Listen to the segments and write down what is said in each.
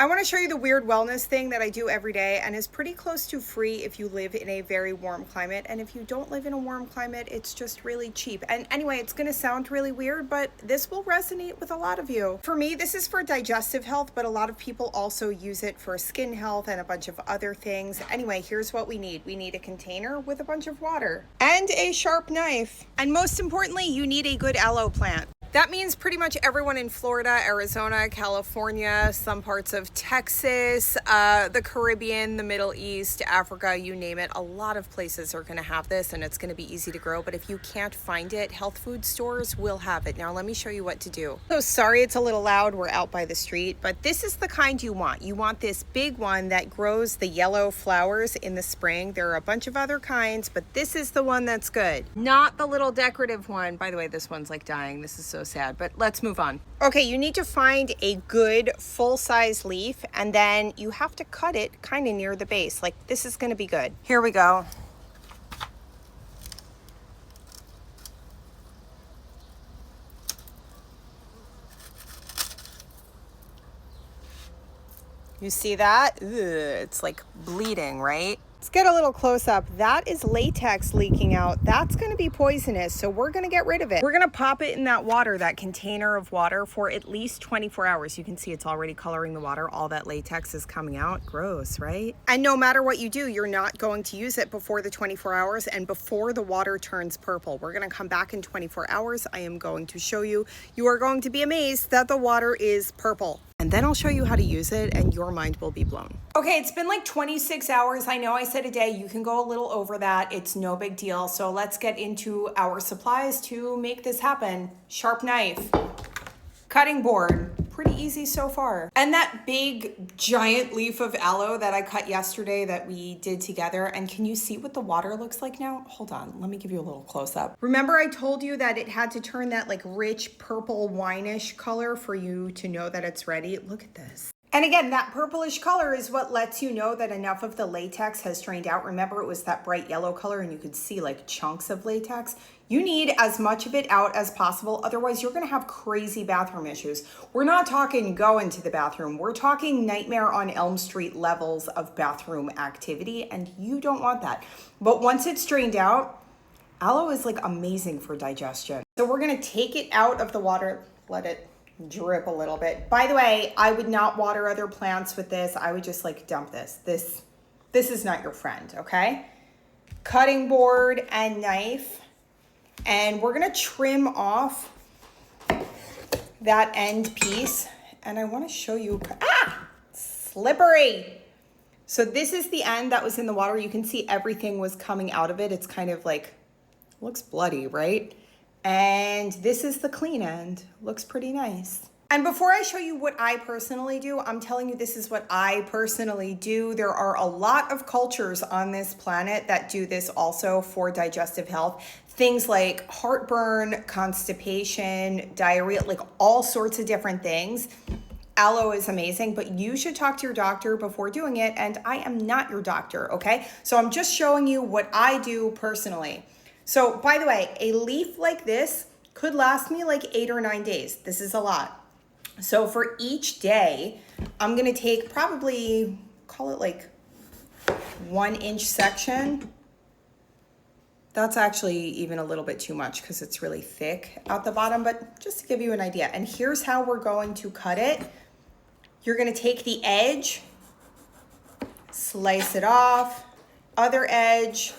I want to show you the weird wellness thing that I do every day and is pretty close to free if you live in a very warm climate. And if you don't live in a warm climate, it's just really cheap. And anyway, it's going to sound really weird, but this will resonate with a lot of you. For me, this is for digestive health, but a lot of people also use it for skin health and a bunch of other things. Anyway, here's what we need. We need a container with a bunch of water and a sharp knife. And most importantly, you need a good aloe plant. That means pretty much everyone in Florida, Arizona, California, some parts of Texas, the Caribbean, the Middle East, Africa, you name it. A lot of places are going to have this and it's going to be easy to grow. But if you can't find it, health food stores will have it. Now, let me show you what to do. So sorry, it's a little loud. We're out by the street, but this is the kind you want. You want this big one that grows the yellow flowers in the spring. There are a bunch of other kinds, but this is the one that's good. Not the little decorative one. By the way, this one's like dying. This is so sad, but let's move on. Okay, you need to find a good full-size leaf and then you have to cut it kind of near the base. Like this is going to be good. Here we go. You see that? Ugh, it's like bleeding, right? Let's get a little close up. That is latex leaking out. That's going to be poisonous, so we're going to get rid of it. We're going to pop it in that water, that container of water, for at least 24 hours. You can see it's already coloring the water. All that latex is coming out. Gross, right? And no matter what you do, you're not going to use it before the 24 hours and before the water turns purple. We're going to come back in 24 hours. I am going to show you. You are going to be amazed that the water is purple. And then I'll show you how to use it and your mind will be blown. Okay, it's been like 26 hours. I know I said a day, you can go a little over that. It's no big deal. So let's get into our supplies to make this happen. Sharp knife, cutting board, pretty easy so far. And that big giant leaf of aloe that I cut yesterday that we did together. And can you see what the water looks like now? Hold on, let me give you a little close up. Remember I told you that it had to turn that like rich purple wine-ish color for you to know that it's ready? Look at this. And again, that purplish color is what lets you know that enough of the latex has drained out. Remember, it was that bright yellow color and you could see like chunks of latex. You need as much of it out as possible. Otherwise, you're gonna have crazy bathroom issues. We're not talking go into the bathroom. We're talking Nightmare on Elm Street levels of bathroom activity, and you don't want that. But once it's drained out, aloe is like amazing for digestion. So we're gonna take it out of the water, let it drip a little bit. By the way, I would not water other plants with this. I would just like dump this. This is not your friend, okay? Cutting board and knife. And we're gonna trim off that end piece. And I wanna show you, slippery. So this is the end that was in the water. You can see everything was coming out of it. It's kind of like, looks bloody, right? And this is the clean end. Looks pretty nice. And before I show you what I personally do, I'm telling you this is what I personally do. There are a lot of cultures on this planet that do this also for digestive health. Things like heartburn, constipation, diarrhea, like all sorts of different things. Aloe is amazing, but you should talk to your doctor before doing it. And I am not your doctor, okay? So I'm just showing you what I do personally. So by the way, a leaf like this could last me like 8 or 9 days. This is a lot. So for each day, I'm gonna take probably, call it like 1 inch section. That's actually even a little bit too much because it's really thick at the bottom, but just to give you an idea. And here's how we're going to cut it. You're gonna take the edge, slice it off, other edge,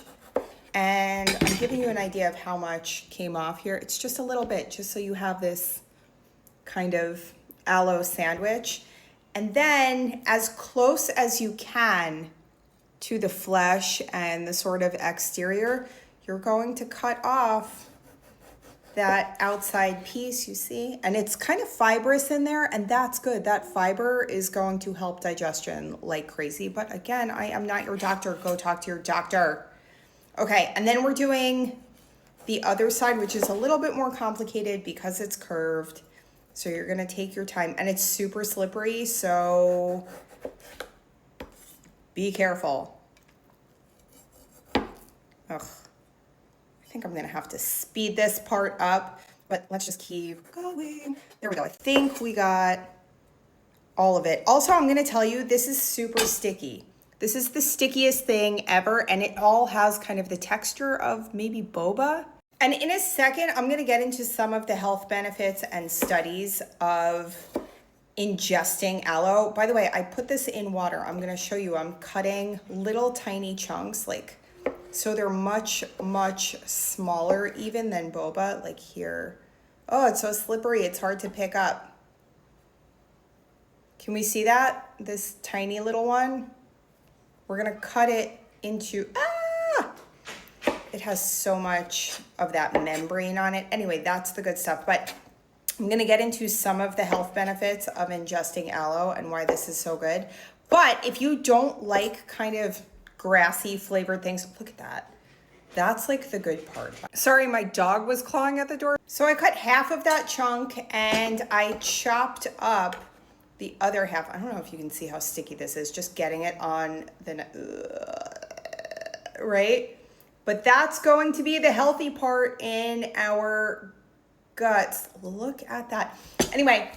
and I'm giving you an idea of how much came off here. It's just a little bit, just so you have this kind of aloe sandwich. And then as close as you can to the flesh and the sort of exterior, you're going to cut off that outside piece, you see? And it's kind of fibrous in there, and that's good. That fiber is going to help digestion like crazy. But again, I am not your doctor. Go talk to your doctor. Okay, and then we're doing the other side, which is a little bit more complicated because it's curved. So you're gonna take your time, and it's super slippery, so be careful. Ugh, I think I'm gonna have to speed this part up, but let's just keep going. There we go. I think we got all of it. Also, I'm gonna tell you, this is super sticky. This is the stickiest thing ever, and it all has kind of the texture of maybe boba. And in a second, I'm gonna get into some of the health benefits and studies of ingesting aloe. By the way, I put this in water. I'm gonna show you, I'm cutting little tiny chunks, like, so they're much, much smaller even than boba, like here. Oh, it's so slippery, it's hard to pick up. Can we see that? This tiny little one? We're gonna cut it into, it has so much of that membrane on it. Anyway, that's the good stuff. But I'm gonna get into some of the health benefits of ingesting aloe and why this is so good. But if you don't like kind of grassy flavored things, look at that. That's like the good part. Sorry, my dog was clawing at the door. So I cut half of that chunk and I chopped up the other half. I don't know if you can see how sticky this is, just getting it on the, right? But that's going to be the healthy part in our guts. Look at that. Anyway,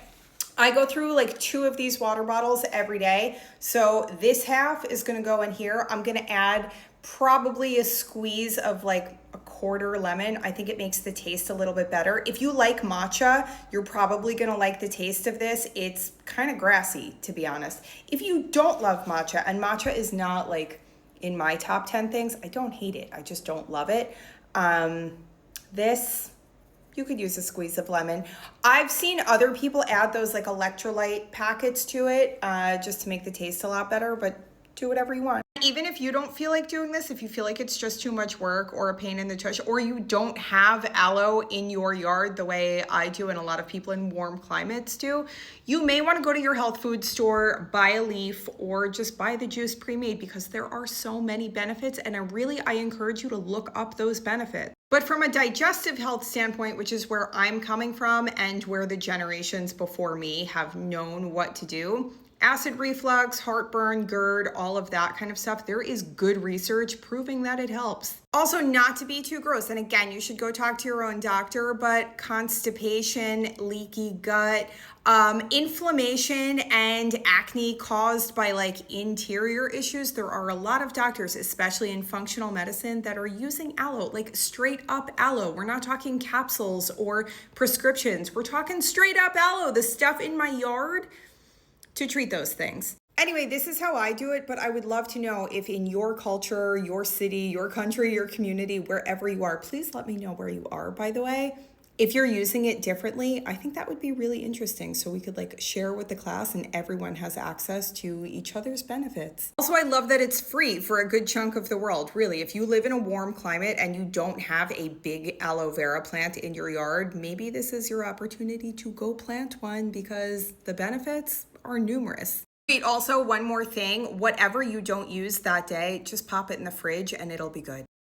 I go through like 2 of these water bottles every day. So this half is gonna go in here. I'm gonna add probably a squeeze of like a quarter lemon. I think it makes the taste a little bit better. If you like matcha, you're probably gonna like the taste of this. It's kind of grassy, to be honest. If you don't love matcha, and matcha is not like in my top 10 things, I don't hate it, I just don't love it. This, you could use a squeeze of lemon. I've seen other people add those like electrolyte packets to it just to make the taste a lot better, but do whatever you want. Even if you don't feel like doing this, if you feel like it's just too much work or a pain in the tush, or you don't have aloe in your yard the way I do and a lot of people in warm climates do, you may want to go to your health food store, buy a leaf, or just buy the juice pre-made, because there are so many benefits, and I encourage you to look up those benefits. But from a digestive health standpoint, which is where I'm coming from and where the generations before me have known what to do, acid reflux, heartburn, GERD, all of that kind of stuff, there is good research proving that it helps. Also, not to be too gross, and again, you should go talk to your own doctor, but constipation, leaky gut, inflammation and acne caused by like interior issues, there are a lot of doctors, especially in functional medicine, that are using aloe, like straight up aloe. We're not talking capsules or prescriptions. We're talking straight up aloe, the stuff in my yard, to treat those things. Anyway, this is how I do it, but I would love to know if in your culture, your city, your country, your community, wherever you are, please let me know where you are, by the way. If you're using it differently, I think that would be really interesting, so we could like share with the class and everyone has access to each other's benefits. Also, I love that it's free for a good chunk of the world, really. If you live in a warm climate and you don't have a big aloe vera plant in your yard, maybe this is your opportunity to go plant one, because the benefits are numerous. Also, one more thing, whatever you don't use that day, just pop it in the fridge and it'll be good.